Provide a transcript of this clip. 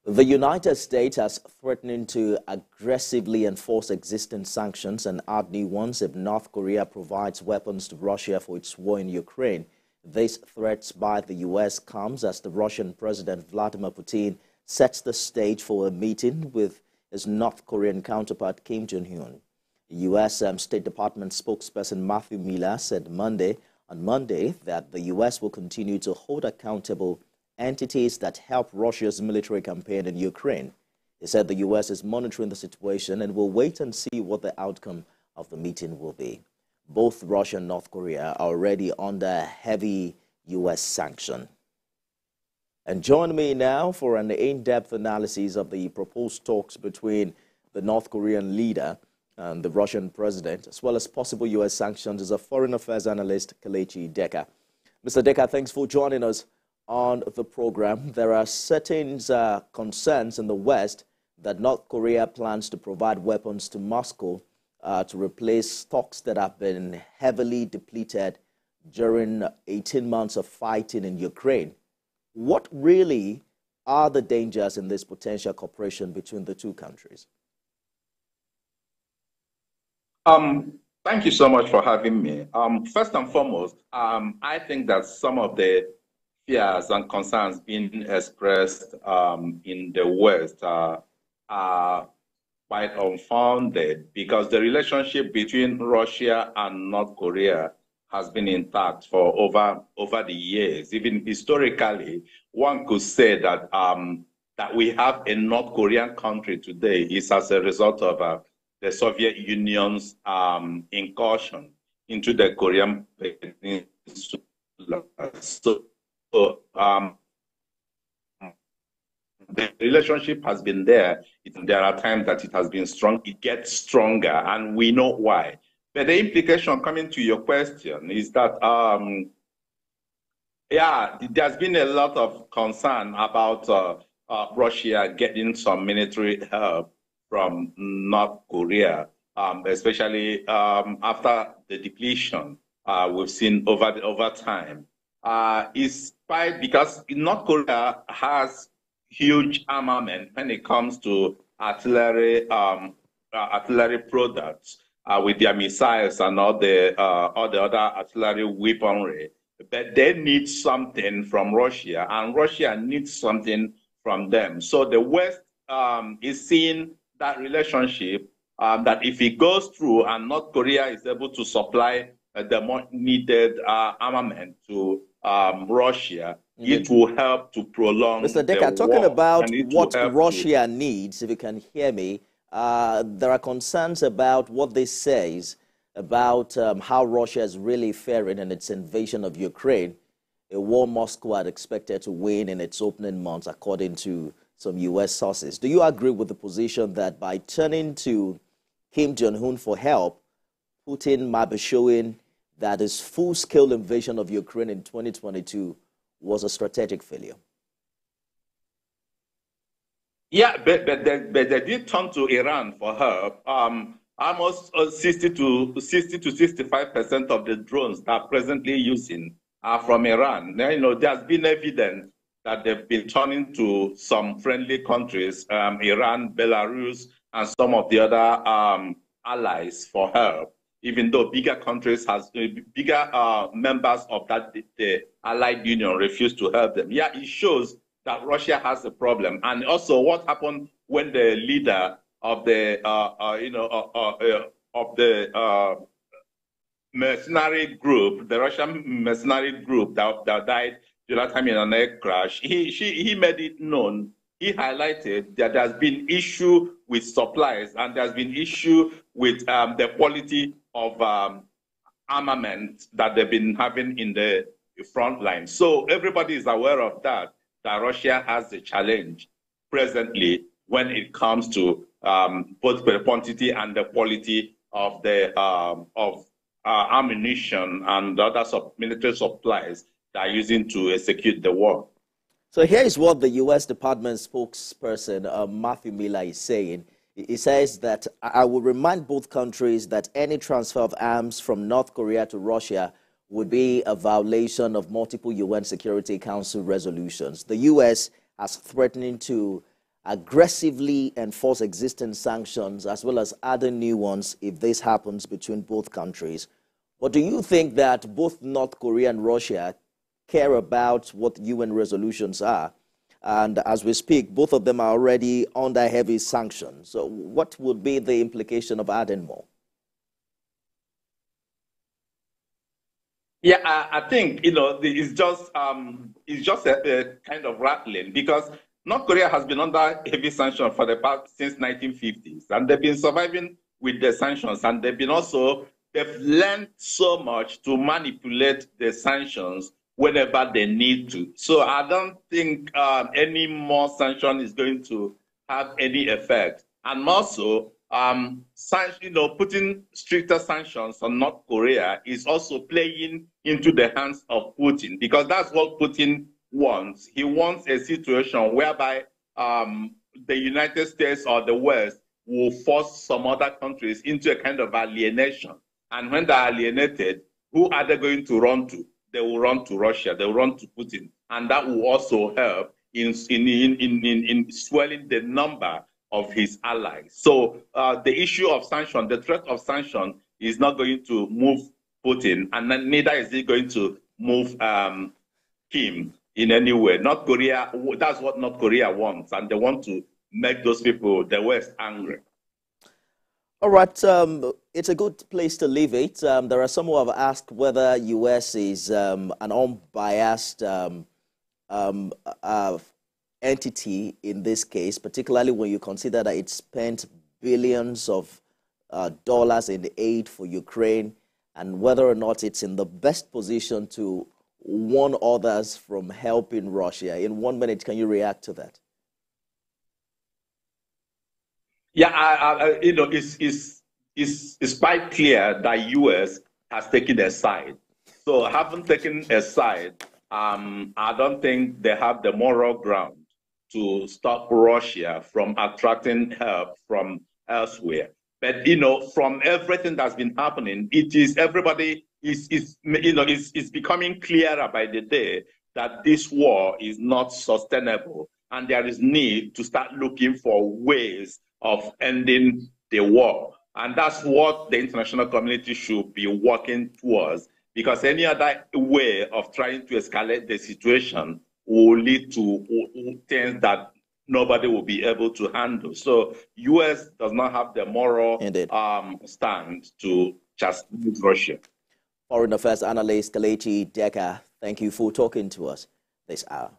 The United States has threatened to aggressively enforce existing sanctions and add new ones if North Korea provides weapons to Russia for its war in Ukraine. These threats by the U.S. comes as the Russian President Vladimir Putin sets the stage for a meeting with his North Korean counterpart Kim Jong Un. The U.S. State Department spokesperson Matthew Miller said on Monday that the U.S. will continue to hold accountable entities that help Russia's military campaign in Ukraine. He said the U.S. is monitoring the situation and will wait and see what the outcome of the meeting will be. Both Russia and North Korea are already under heavy U.S. sanction. And join me now for an in-depth analysis of the proposed talks between the North Korean leader and the Russian president, as well as possible U.S. sanctions, is a foreign affairs analyst, Kelechi Deka. Mr. Deka, thanks for joining us on the program. There are certain concerns in the West that North Korea plans to provide weapons to Moscow to replace stocks that have been heavily depleted during 18 months of fighting in Ukraine. What really are the dangers in this potential cooperation between the two countries? Thank you so much for having me. First and foremost, I think that some of the fears and concerns being expressed in the West are quite unfounded, because the relationship between Russia and North Korea has been intact for over the years. Even historically, one could say that that we have a North Korean country today is as a result of the Soviet Union's incursion into the Korean Peninsula. So the relationship has been there. There are times that it has been strong. It gets stronger, and we know why. But the implication, coming to your question, is that there's been a lot of concern about Russia getting some military help from North Korea, especially after the depletion we've seen over time. Because North Korea has huge armament when it comes to artillery products, with their missiles and all the other artillery weaponry. But they need something from Russia, and Russia needs something from them. So the West is seeing that relationship, that if it goes through and North Korea is able to supply the much needed armament to Russia, it will help to prolong Mr. Deka, talking about what Russia needs, if you can hear me, there are concerns about what this says about how Russia is really faring in its invasion of Ukraine, a war Moscow had expected to win in its opening months, according to some U.S. sources. Do you agree with the position that by turning to Kim Jong Un for help, Putin might be showing that his full-scale invasion of Ukraine in 2022 was a strategic failure? Yeah, but they did turn to Iran for help. Almost 60 to 65% of the drones that are presently using are from Iran. Now, there's been evidence that they've been turning to some friendly countries, Iran, Belarus, and some of the other allies for help, even though bigger countries bigger members of the Allied Union refuse to help them. Yeah, it shows that Russia has a problem. And also, what happened when the leader of the mercenary group, the Russian mercenary group that died the last time in an air crash, he made it known. He highlighted that there's been issue with supplies, and there's been issue with the quality of armament that they've been having in the front line. So everybody is aware of that Russia has a challenge presently when it comes to both the quantity and the quality of the ammunition and other military supplies they are using to execute the war. So here is what the U.S. Department spokesperson Matthew Miller is saying. He says that I will remind both countries that any transfer of arms from North Korea to Russia would be a violation of multiple UN Security Council resolutions. The U.S. has threatened to aggressively enforce existing sanctions as well as other new ones if this happens between both countries. But do you think that both North Korea and Russia care about what UN resolutions are? And as we speak, both of them are already under heavy sanctions. So what would be the implication of adding more? Yeah, I think it's just a kind of rattling because North Korea has been under heavy sanctions for the past since 1950s, and they've been surviving with the sanctions, and they've learned so much to manipulate the sanctions whenever they need to. So I don't think any more sanction is going to have any effect, and also putting stricter sanctions on North Korea is also playing into the hands of Putin, because that's what Putin wants. He wants a situation whereby the United States or the West will force some other countries into a kind of alienation. And when they're alienated, who are they going to run to? They will run to Russia. They will run to Putin. And that will also help in swelling the number of his allies. So the issue of sanction, the threat of sanction is not going to move Putin, and neither is it going to move Kim in any way. North Korea, that's what North Korea wants, and they want to make those people, the West, angry. All right, it's a good place to leave it. There are some who have asked whether U.S. is an unbiased entity in this case, particularly when you consider that it spent billions of dollars in aid for Ukraine, and whether or not it's in the best position to warn others from helping Russia. In 1 minute, can you react to that? Yeah, it's quite clear that U.S. has taken a side. So having taken a side, I don't think they have the moral ground to stop Russia from attracting help from elsewhere. But from everything that's been happening, everybody is becoming clearer by the day that this war is not sustainable, and there is need to start looking for ways of ending the war. And that's what the international community should be working towards, because any other way of trying to escalate the situation will lead to things that nobody will be able to handle. So U.S. does not have the moral stand to just use Russia. Foreign Affairs Analyst Kelechi Deka, thank you for talking to us this hour.